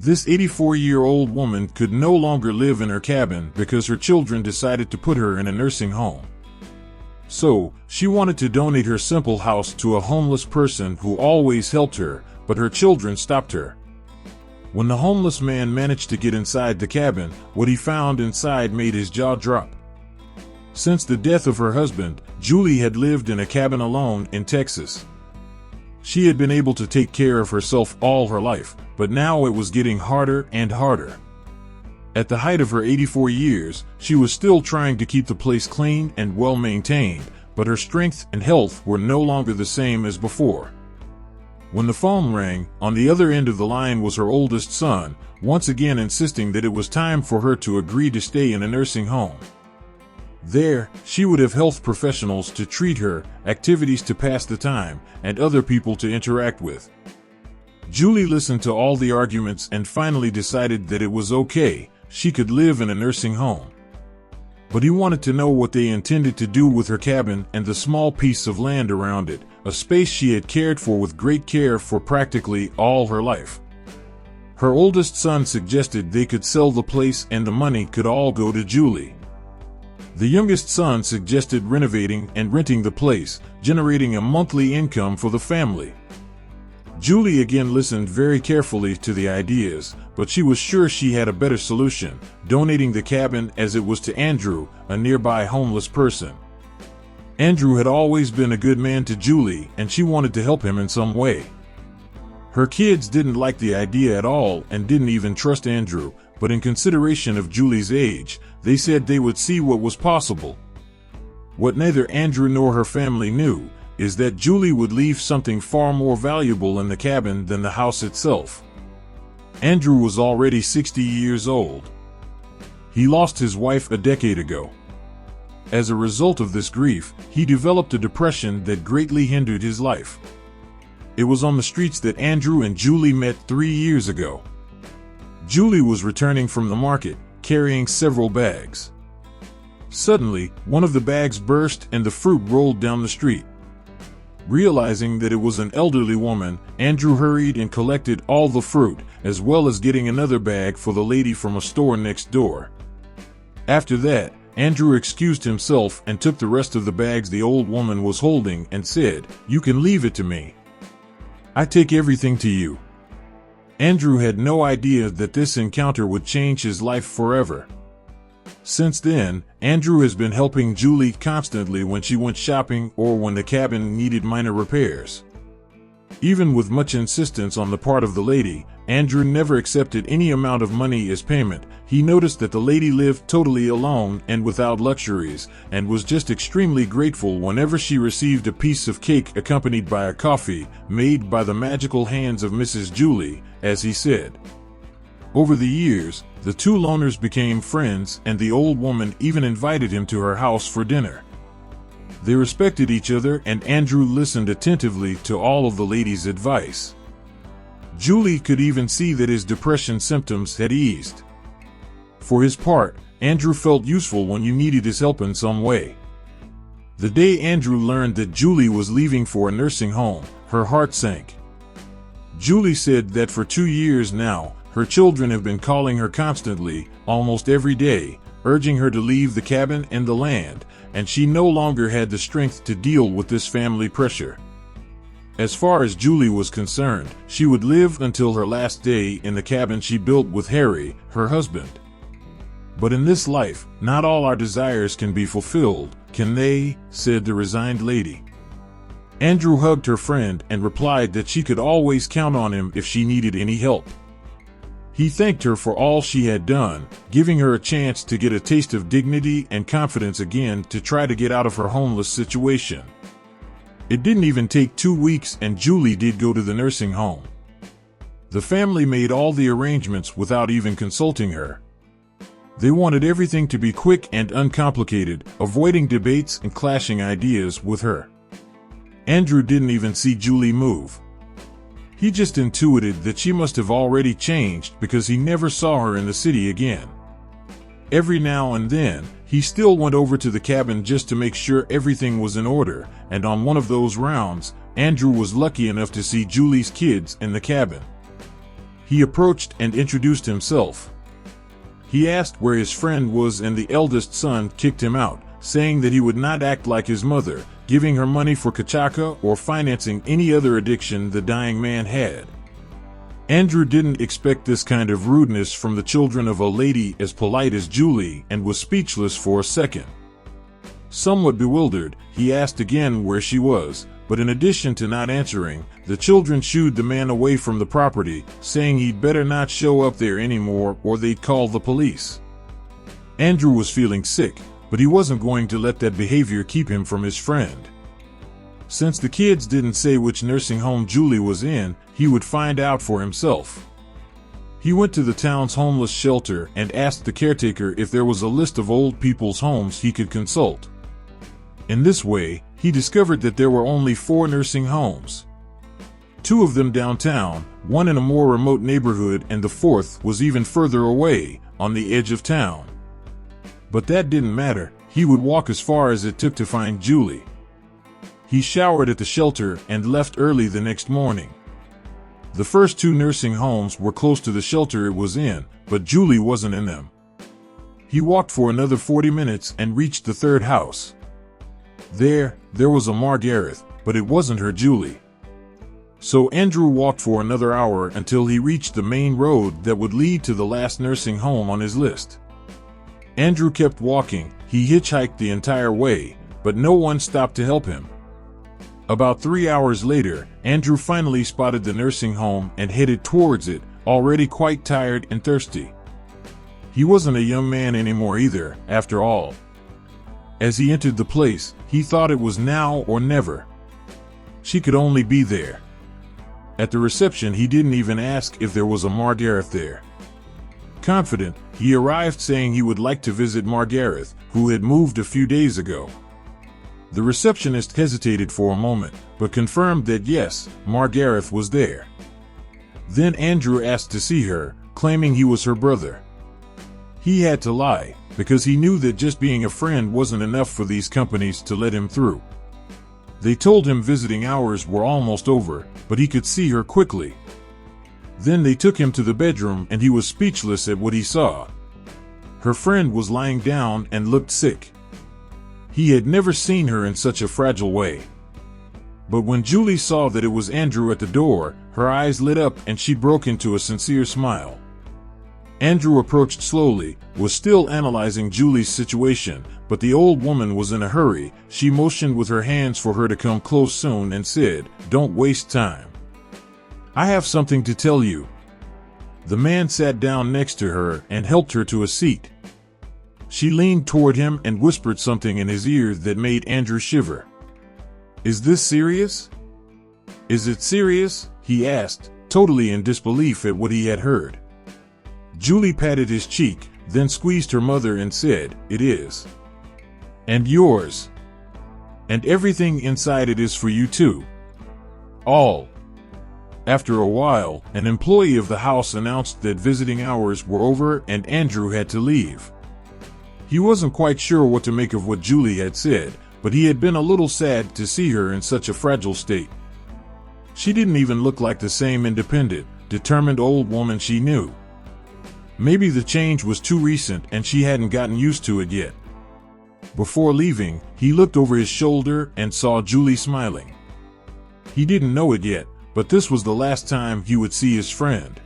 This 84-year-old woman could no longer live in her cabin because her children decided to put her in a nursing home. So, she wanted to donate her simple house to a homeless person who always helped her, but her children stopped her. When the homeless man managed to get inside the cabin, what he found inside made his jaw drop. Since the death of her husband, Julie had lived in a cabin alone in Texas. She had been able to take care of herself all her life, but now it was getting harder and harder. At the height of her 84 years, she was still trying to keep the place clean and well maintained, but her strength and health were no longer the same as before. When the phone rang, on the other end of the line was her oldest son, once again insisting that it was time for her to agree to stay in a nursing home. There, she would have health professionals to treat her, activities to pass the time, and other people to interact with. Julie listened to all the arguments and finally decided that it was okay, she could live in a nursing home. But he wanted to know what they intended to do with her cabin and the small piece of land around it, a space she had cared for with great care for practically all her life. Her oldest son suggested they could sell the place and the money could all go to Julie. The youngest son suggested renovating and renting the place, generating a monthly income for the family. Julie again listened very carefully to the ideas, but she was sure she had a better solution, donating the cabin as it was to Andrew, a nearby homeless person. Andrew had always been a good man to Julie, and she wanted to help him in some way. Her kids didn't like the idea at all and didn't even trust Andrew, but in consideration of Julie's age, they said they would see what was possible. What neither Andrew nor her family knew is that Julie would leave something far more valuable in the cabin than the house itself. Andrew was already 60 years old. He lost his wife a decade ago. As a result of this grief, he developed a depression that greatly hindered his life. It was on the streets that Andrew and Julie met 3 years ago. Julie was returning from the market, carrying several bags. Suddenly, one of the bags burst and the fruit rolled down the street. Realizing that it was an elderly woman, Andrew hurried and collected all the fruit, as well as getting another bag for the lady from a store next door. After that, Andrew excused himself and took the rest of the bags the old woman was holding and said, "You can leave it to me. I take everything to you." Andrew had no idea that this encounter would change his life forever. Since then, Andrew has been helping Julie constantly when she went shopping or when the cabin needed minor repairs. Even with much insistence on the part of the lady, Andrew never accepted any amount of money as payment. He noticed that the lady lived totally alone and without luxuries, and was just extremely grateful whenever she received a piece of cake accompanied by a coffee, made by the magical hands of Mrs. Julie, as he said. Over the years, the two loners became friends, and the old woman even invited him to her house for dinner. They respected each other, and Andrew listened attentively to all of the lady's advice. Julie could even see that his depression symptoms had eased. For his part, Andrew felt useful when you needed his help in some way. The day Andrew learned that Julie was leaving for a nursing home, her heart sank. Julie said that for 2 years now, her children have been calling her constantly, almost every day, urging her to leave the cabin and the land, and she no longer had the strength to deal with this family pressure. As far as Julie was concerned, she would live until her last day in the cabin she built with Harry, her husband. "But in this life, not all our desires can be fulfilled, can they?" said the resigned lady. Andrew hugged her friend and replied that she could always count on him if she needed any help. He thanked her for all she had done, giving her a chance to get a taste of dignity and confidence again to try to get out of her homeless situation. It didn't even take 2 weeks and Julie did go to the nursing home. The family made all the arrangements without even consulting her. They wanted everything to be quick and uncomplicated, avoiding debates and clashing ideas with her. Andrew didn't even see Julie move. He just intuited that she must have already changed because he never saw her in the city again. Every now and then, he still went over to the cabin just to make sure everything was in order, and on one of those rounds, Andrew was lucky enough to see Julie's kids in the cabin. He approached and introduced himself. He asked where his friend was, and the eldest son kicked him out, saying that he would not act like his mother, giving her money for cachaca or financing any other addiction the dying man had. Andrew didn't expect this kind of rudeness from the children of a lady as polite as Julie and was speechless for a second. Somewhat bewildered, he asked again where she was, but in addition to not answering, the children shooed the man away from the property, saying he'd better not show up there anymore or they'd call the police. Andrew was feeling sick, but he wasn't going to let that behavior keep him from his friend. Since the kids didn't say which nursing home Julie was in, he would find out for himself. He went to the town's homeless shelter and asked the caretaker if there was a list of old people's homes he could consult. In this way, he discovered that there were only 4 nursing homes. 2 of them downtown, 1 in a more remote neighborhood, and the 4th was even further away, on the edge of town. But that didn't matter. He would walk as far as it took to find Julie. He showered at the shelter and left early the next morning. The first 2 nursing homes were close to the shelter it was in, but Julie wasn't in them. He walked for another 40 minutes and reached the 3rd house. There was a Margareth, but it wasn't her Julie. So Andrew walked for another hour until he reached the main road that would lead to the last nursing home on his list. Andrew kept walking. He hitchhiked the entire way, but no one stopped to help him. About 3 hours later, Andrew finally spotted the nursing home and headed towards it, already quite tired and thirsty. He wasn't a young man anymore either, after all. As he entered the place, he thought it was now or never. She could only be there. At the reception, he didn't even ask if there was a Margareth there. Confident, he arrived saying he would like to visit Margareth, who had moved a few days ago. The receptionist hesitated for a moment, but confirmed that yes, Margareth was there. Then Andrew asked to see her, claiming he was her brother. He had to lie, because he knew that just being a friend wasn't enough for these companies to let him through. They told him visiting hours were almost over, but he could see her quickly. Then they took him to the bedroom and he was speechless at what he saw. Her friend was lying down and looked sick. He had never seen her in such a fragile way. But when Julie saw that it was Andrew at the door, her eyes lit up and she broke into a sincere smile. Andrew approached slowly, was still analyzing Julie's situation, but the old woman was in a hurry. She motioned with her hands for her to come close soon and said, "Don't waste time. I have something to tell you." The man sat down next to her and helped her to a seat. She leaned toward him and whispered something in his ear that made Andrew shiver. "Is this serious?" "Is it serious?" he asked, totally in disbelief at what he had heard. Julie patted his cheek, then squeezed her mother and said, "It is. And yours. And everything inside it is for you too. All." After a while, an employee of the house announced that visiting hours were over and Andrew had to leave. He wasn't quite sure what to make of what Julie had said, but he had been a little sad to see her in such a fragile state. She didn't even look like the same independent, determined old woman she knew. Maybe the change was too recent and she hadn't gotten used to it yet. Before leaving, he looked over his shoulder and saw Julie smiling. He didn't know it yet, but this was the last time he would see his friend.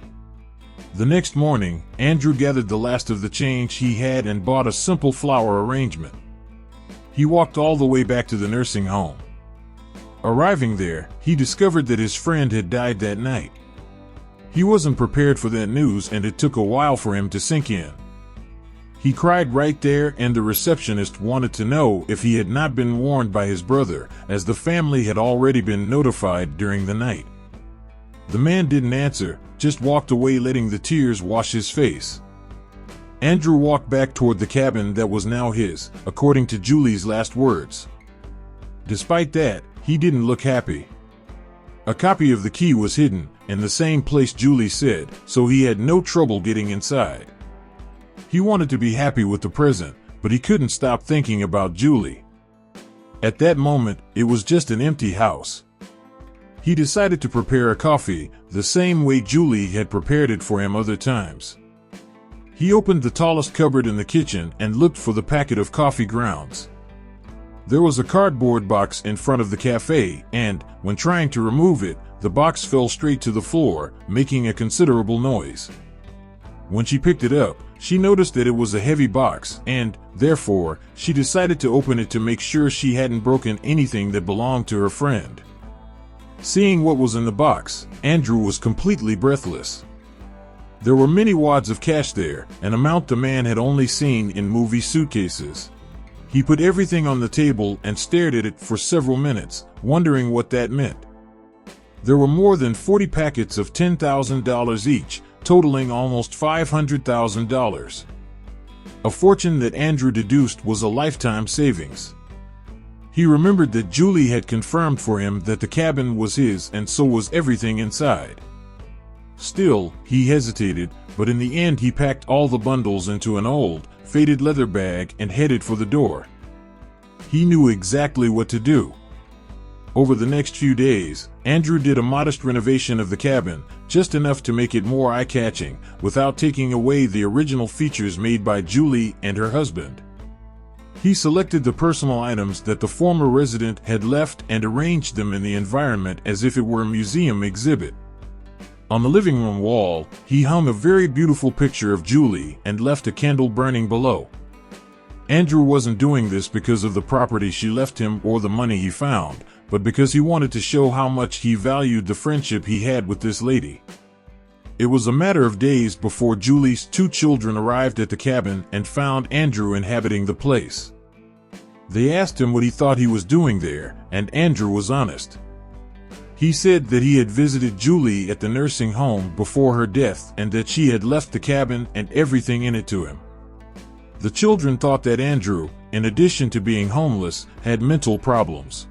The next morning, Andrew gathered the last of the change he had and bought a simple flower arrangement. He walked all the way back to the nursing home. Arriving there, he discovered that his friend had died that night. He wasn't prepared for that news and it took a while for him to sink in. He cried right there, and the receptionist wanted to know if he had not been warned by his brother, as the family had already been notified during the night. The man didn't answer, just walked away, letting the tears wash his face. Andrew walked back toward the cabin that was now his, according to Julie's last words. Despite that, he didn't look happy. A copy of the key was hidden, in the same place Julie said, so he had no trouble getting inside. He wanted to be happy with the present, but he couldn't stop thinking about Julie. At that moment, it was just an empty house. He decided to prepare a coffee, the same way Julie had prepared it for him other times. He opened the tallest cupboard in the kitchen and looked for the packet of coffee grounds. There was a cardboard box in front of the cafe, and, when trying to remove it, the box fell straight to the floor, making a considerable noise. When she picked it up, she noticed that it was a heavy box, and, therefore, she decided to open it to make sure she hadn't broken anything that belonged to her friend. Seeing what was in the box, Andrew was completely breathless. There were many wads of cash there, an amount the man had only seen in movie suitcases. He put everything on the table and stared at it for several minutes, wondering what that meant. There were more than 40 packets of $10,000 each, totaling almost $500,000. A fortune that Andrew deduced was a lifetime savings. He remembered that Julie had confirmed for him that the cabin was his and so was everything inside. Still, he hesitated, but in the end he packed all the bundles into an old, faded leather bag and headed for the door. He knew exactly what to do. Over the next few days, Andrew did a modest renovation of the cabin, just enough to make it more eye-catching, without taking away the original features made by Julie and her husband. He selected the personal items that the former resident had left and arranged them in the environment as if it were a museum exhibit. On the living room wall, he hung a very beautiful picture of Julie and left a candle burning below. Andrew wasn't doing this because of the property she left him or the money he found, but because he wanted to show how much he valued the friendship he had with this lady. It was a matter of days before Julie's 2 children arrived at the cabin and found Andrew inhabiting the place. They asked him what he thought he was doing there, and Andrew was honest. He said that he had visited Julie at the nursing home before her death and that she had left the cabin and everything in it to him. The children thought that Andrew, in addition to being homeless, had mental problems.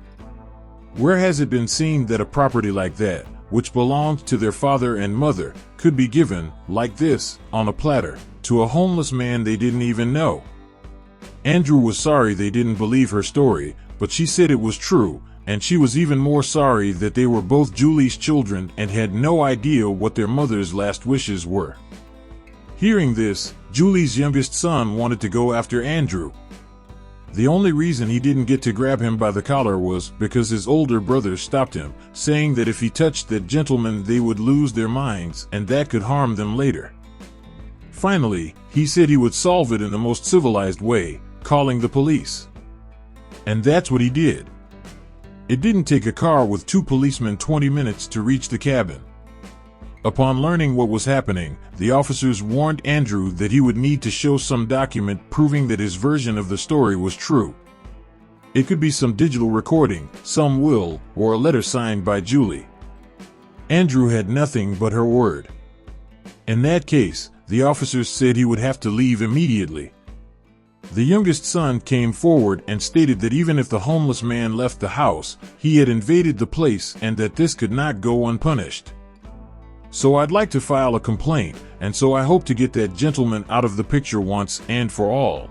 Where has it been seen that a property like that, which belonged to their father and mother, could be given, like this, on a platter, to a homeless man they didn't even know? Andrew was sorry they didn't believe her story, but she said it was true, and she was even more sorry that they were both Julie's children and had no idea what their mother's last wishes were. Hearing this, Julie's youngest son wanted to go after Andrew. The only reason he didn't get to grab him by the collar was because his older brother stopped him, saying that if he touched that gentleman they would lose their minds and that could harm them later. Finally, he said he would solve it in the most civilized way, calling the police. And that's what he did. It didn't take a car with 2 policemen 20 minutes to reach the cabin. Upon learning what was happening, the officers warned Andrew that he would need to show some document proving that his version of the story was true. It could be some digital recording, some will, or a letter signed by Julie. Andrew had nothing but her word. In that case, the officers said he would have to leave immediately. The youngest son came forward and stated that even if the homeless man left the house, he had invaded the place and that this could not go unpunished. So I'd like to file a complaint, and so I hope to get that gentleman out of the picture once and for all.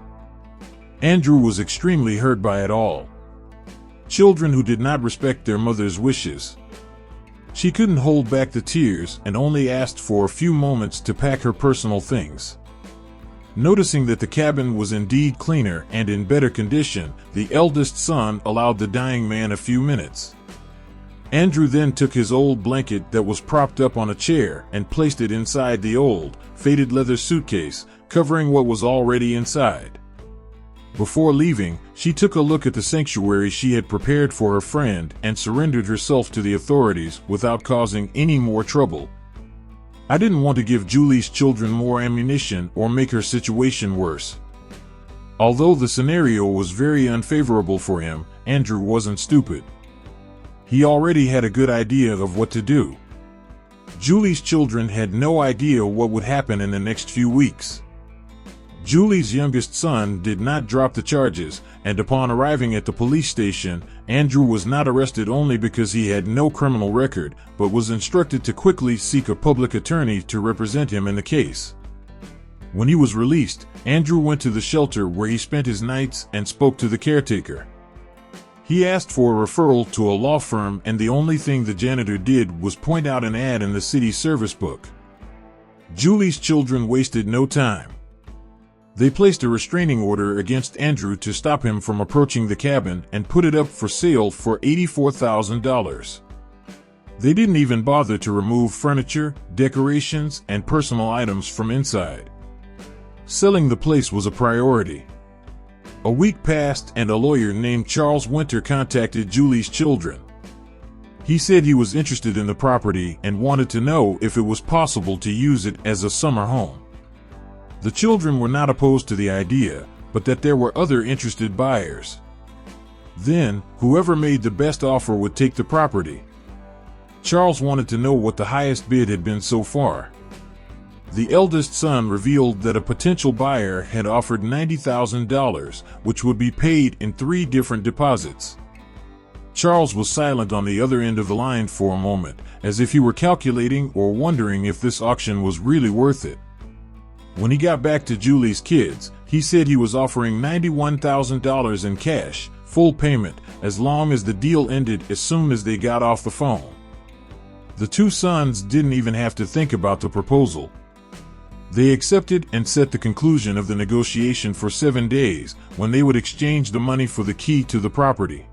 Andrew was extremely hurt by it all. Children who did not respect their mother's wishes. She couldn't hold back the tears and only asked for a few moments to pack her personal things. Noticing that the cabin was indeed cleaner and in better condition, the eldest son allowed the dying man a few minutes. Andrew then took his old blanket that was propped up on a chair and placed it inside the old, faded leather suitcase, covering what was already inside. Before leaving, she took a look at the sanctuary she had prepared for her friend and surrendered herself to the authorities without causing any more trouble. I didn't want to give Julie's children more ammunition or make her situation worse. Although the scenario was very unfavorable for him, Andrew wasn't stupid. He already had a good idea of what to do. Julie's children had no idea what would happen in the next few weeks. Julie's youngest son did not drop the charges, and upon arriving at the police station, Andrew was not arrested only because he had no criminal record, but was instructed to quickly seek a public attorney to represent him in the case. When he was released, Andrew went to the shelter where he spent his nights and spoke to the caretaker. He asked for a referral to a law firm, and the only thing the janitor did was point out an ad in the city service book. Julie's children wasted no time. They placed a restraining order against Andrew to stop him from approaching the cabin and put it up for sale for $84,000. They didn't even bother to remove furniture, decorations, and personal items from inside. Selling the place was a priority. A week passed and a lawyer named Charles Winter contacted Julie's children. He said he was interested in the property and wanted to know if it was possible to use it as a summer home. The children were not opposed to the idea, but that there were other interested buyers. Then, whoever made the best offer would take the property. Charles wanted to know what the highest bid had been so far. The eldest son revealed that a potential buyer had offered $90,000, which would be paid in 3 different deposits. Charles was silent on the other end of the line for a moment, as if he were calculating or wondering if this auction was really worth it. When he got back to Julie's kids, he said he was offering $91,000 in cash, full payment, as long as the deal ended as soon as they got off the phone. The 2 sons didn't even have to think about the proposal. They accepted and set the conclusion of the negotiation for 7 days, when they would exchange the money for the key to the property.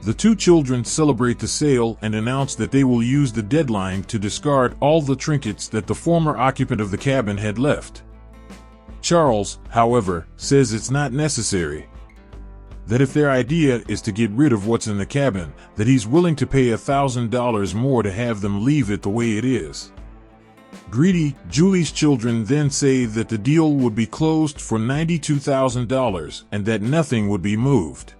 The 2 children celebrate the sale and announce that they will use the deadline to discard all the trinkets that the former occupant of the cabin had left. Charles, however, says it's not necessary. That if their idea is to get rid of what's in the cabin, that he's willing to pay $1,000 more to have them leave it the way it is. Greedy, Julie's children then say that the deal would be closed for $92,000 and that nothing would be moved.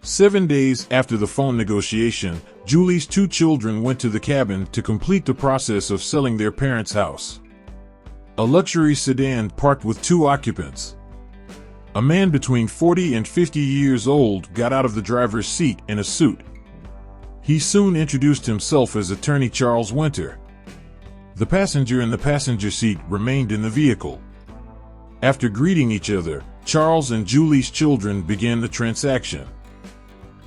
7 days after the phone negotiation, Julie's 2 children went to the cabin to complete the process of selling their parents' house. A luxury sedan parked with 2 occupants. A man between 40 and 50 years old got out of the driver's seat in a suit. He soon introduced himself as attorney Charles Winter. The passenger in the passenger seat remained in the vehicle. After greeting each other, Charles and Julie's children began the transaction.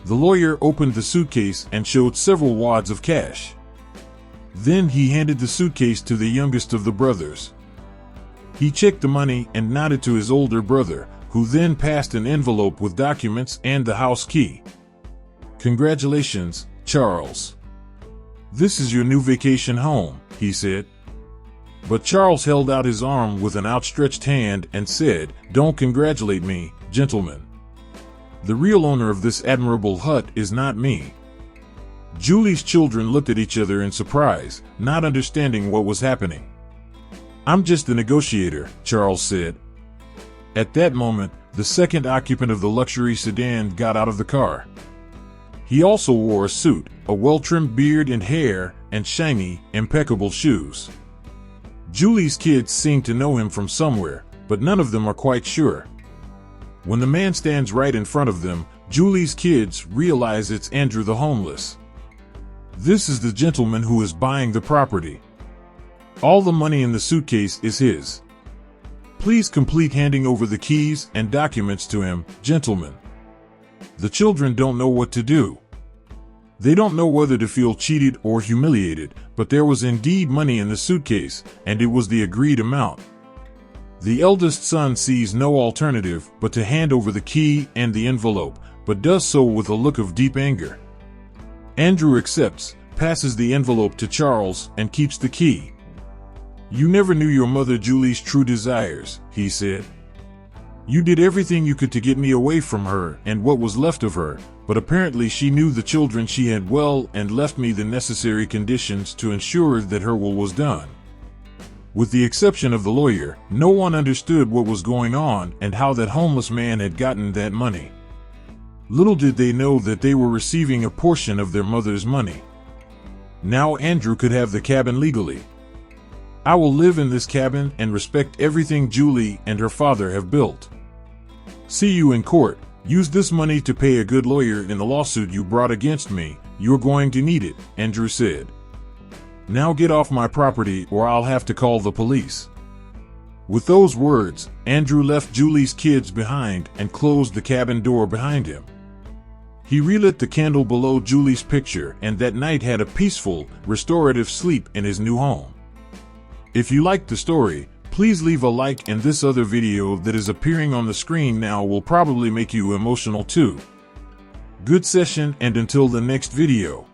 The lawyer opened the suitcase and showed several wads of cash. Then he handed the suitcase to the youngest of the brothers. He checked the money and nodded to his older brother, who then passed an envelope with documents and the house key. "Congratulations, Charles. This is your new vacation home," he said. But Charles held out his arm with an outstretched hand and said, "Don't congratulate me, gentlemen. The real owner of this admirable hut is not me." Julie's children looked at each other in surprise, not understanding what was happening. "I'm just the negotiator," Charles said. At that moment, the second occupant of the luxury sedan got out of the car. He also wore a suit, a well-trimmed beard and hair, and shiny, impeccable shoes. Julie's kids seem to know him from somewhere, but none of them are quite sure. When the man stands right in front of them, Julie's kids realize it's Andrew the homeless. This is the gentleman who is buying the property. All the money in the suitcase is his. Please complete handing over the keys and documents to him, gentlemen. The children don't know what to do. They don't know whether to feel cheated or humiliated, but there was indeed money in the suitcase, and it was the agreed amount. The eldest son sees no alternative but to hand over the key and the envelope, but does so with a look of deep anger. Andrew accepts, passes the envelope to Charles, and keeps the key. "You never knew your mother Julie's true desires," he said. "You did everything you could to get me away from her and what was left of her, but apparently she knew the children she had well and left me the necessary conditions to ensure that her will was done." With the exception of the lawyer, no one understood what was going on and how that homeless man had gotten that money. Little did they know that they were receiving a portion of their mother's money. Now Andrew could have the cabin legally. "I will live in this cabin and respect everything Julie and her father have built. See you in court. Use this money to pay a good lawyer in the lawsuit you brought against me. You're going to need it," Andrew said. "Now get off my property or I'll have to call the police." With those words, Andrew left Julie's kids behind and closed the cabin door behind him. He relit the candle below Julie's picture and that night had a peaceful, restorative sleep in his new home. If you liked the story, please leave a like, and this other video that is appearing on the screen now will probably make you emotional too. Good session, and until the next video.